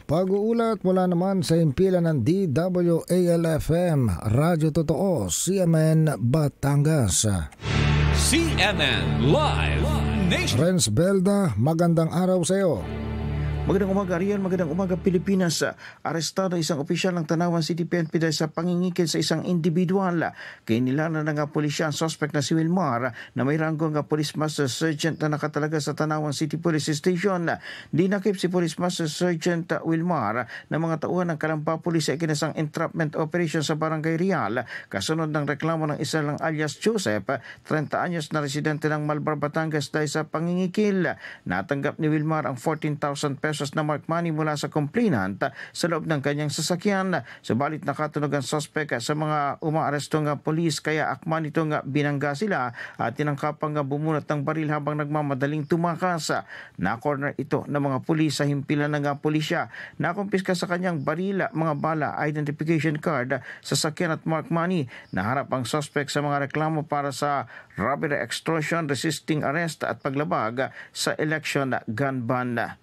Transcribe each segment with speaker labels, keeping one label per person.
Speaker 1: Pag-uulat mula naman sa himpilan ng DWALFM, Radyo Totoo, CMN Batangas.
Speaker 2: CNN Live Nation.
Speaker 1: Renz Belda, magandang araw sa iyo.
Speaker 3: Magandang umaga, Rian. Magandang umaga, Pilipinas. Arestado isang opisyal ng Tanawan City PNP dahil sa pangingikil sa isang individual. Kainilanan na nga pulisya ang suspect na si Wilmar na may rango nga Police Master Sergeant na nakatalaga sa Tanawan City Police Station. Dinakip si Police Master Sergeant Wilmar na mga tauhan ng Kalampa Police sa ikinasang entrapment operation sa Barangay Real kasunod ng reklamo ng isa lang alias Joseph, 30 anyos na residente ng Malbar, Batangas dahil sa pangingikil. Natanggap ni Wilmar ang 14,000 pesos na mark money mula sa complainant sa loob ng kanyang sasakyan. Subalit nakatunog ang suspect sa mga umaaresto nga polis kaya akma nito nga binangga sila at tinangkapang nga bumunot ng baril habang nagmamadaling tumakas. Na-corner ito ng mga pulis sa himpilan ng pulisya. Nakumpiska sa kanyang baril, mga bala, identification card, sasakyan at mark money. Naharap ang suspect sa mga reklamo para sa robbery, extortion, resisting arrest at paglabag sa election gun ban.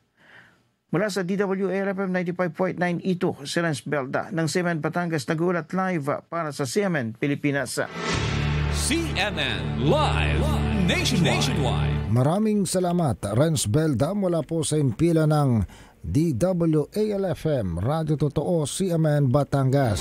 Speaker 3: Mula sa DWALFM 95.9 ito, si Renz Belda ng CMN Batangas nag-uulat live para sa CMN Pilipinas.
Speaker 2: CNN Live Nationwide.
Speaker 1: Maraming salamat, Renz Belda, mula po sa himpilan ng DWALFM, Radyo Totoo, CMN Batangas.